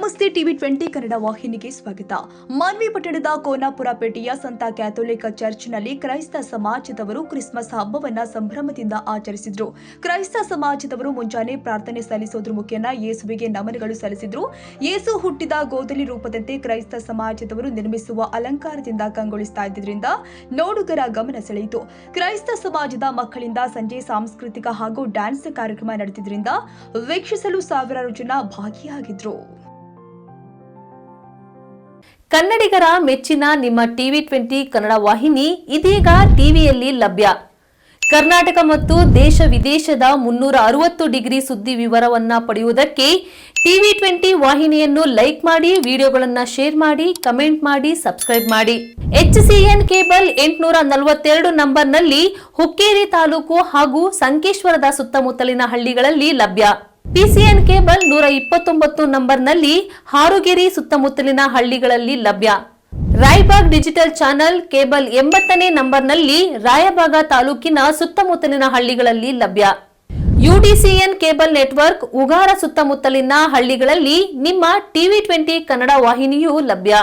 ನಮಸ್ತೆ ಟಿವಿ 20 ಕನ್ನಡ ವಾಹಿನಿಗೆ ಸ್ವಾಗತ. ಮಾನ್ವಿ ಪಟ್ಟಣದ ಕೋನಾಪುರ ಪೇಟೆಯ ಸಂತ ಕ್ಯಾಥೋಲಿಕ್ ಚರ್ಚ್ನಲ್ಲಿ ಕ್ರೈಸ್ತ ಸಮಾಜದವರು ಕ್ರಿಸ್ಮಸ್ ಹಬ್ಬವನ್ನ ಸಂಭ್ರಮದಿಂದ ಆಚರಿಸಿದ್ರು. ಕ್ರೈಸ್ತ ಸಮಾಜದವರು ಮುಂಜಾನೆ ಪ್ರಾರ್ಥನೆ ಸಲ್ಲಿಸೋದ್ರ ಮುಖೇನ ಯೇಸುವಿಗೆ ನಮನಗಳು ಸಲ್ಲಿಸಿದ್ರು. ಯೇಸು ಹುಟ್ಟಿದ ಗೋಧಲಿ ರೂಪದಂತೆ ಕ್ರೈಸ್ತ ಸಮಾಜದವರು ನಿರ್ಮಿಸುವ ಅಲಂಕಾರದಿಂದ ಕಂಗೊಳಿಸ್ತಾ ಇದ್ದರಿಂದ ನೋಡುಗರ ಗಮನ ಸೆಳೆಯಿತು. ಕ್ರೈಸ್ತ ಸಮಾಜದ ಮಕ್ಕಳಿಂದ ಸಂಜೆ ಸಾಂಸ್ಕೃತಿಕ ಹಾಗೂ ಡ್ಯಾನ್ಸ್ ಕಾರ್ಯಕ್ರಮ ನಡೆದಿದ್ದರಿಂದ ವೀಕ್ಷಿಸಲು ಸಾವಿರಾರು ಜನ ಭಾಗಿಯಾಗಿದ್ರು. ಕನ್ನಡಿಗರ ಮೆಚ್ಚಿನ ನಿಮ್ಮ ಟಿವಿ 20 ಕನ್ನಡ ವಾಹಿನಿ ಇದೀಗ ಟಿವಿಯಲ್ಲಿ ಲಭ್ಯ. ಕರ್ನಾಟಕ ಮತ್ತು ದೇಶ ವಿದೇಶದ 360 ಡಿಗ್ರಿ ಸುದ್ದಿ ವಿವರವನ್ನ ಪಡೆಯುವುದಕ್ಕೆ ಟಿವಿ 20 ವಾಹಿನಿಯನ್ನು ಲೈಕ್ ಮಾಡಿ, ವಿಡಿಯೋಗಳನ್ನು ಶೇರ್ ಮಾಡಿ, ಕಮೆಂಟ್ ಮಾಡಿ, ಸಬ್ಸ್ಕ್ರೈಬ್ ಮಾಡಿ. HCN ಕೇಬಲ್ 842 ನಂಬರ್ನಲ್ಲಿ ಹುಕ್ಕೇರಿ ತಾಲೂಕು ಹಾಗೂ ಸಂಕೇಶ್ವರದ ಸುತ್ತಮುತ್ತಲಿನ ಹಳ್ಳಿಗಳಲ್ಲಿ ಲಭ್ಯ. PCN ಕೇಬಲ್ 129 ನಂಬರ್ನಲ್ಲಿ ಹಾರುಗೆರೆ ಸುತ್ತಮುತ್ತಲಿನ ಹಳ್ಳಿಗಳಲ್ಲಿ ಲಭ್ಯ. ರಾಯಬಾಗ್ ಡಿಜಿಟಲ್ ಚಾನೆಲ್ ಕೇಬಲ್ 80ನೇ ನಂಬರ್ನಲ್ಲಿ ರಾಯಬಾಗ ತಾಲೂಕಿನ ಸುತ್ತಮುತ್ತಲಿನ ಹಳ್ಳಿಗಳಲ್ಲಿ ಲಭ್ಯ. UDCN ಕೇಬಲ್ ನೆಟ್ವರ್ಕ್ ಉಗಾರ ಸುತ್ತಮುತ್ತಲಿನ ಹಳ್ಳಿಗಳಲ್ಲಿ ನಿಮ್ಮ ಟಿವಿ 20 ಕನ್ನಡ ವಾಹಿನಿಯೂ ಲಭ್ಯ.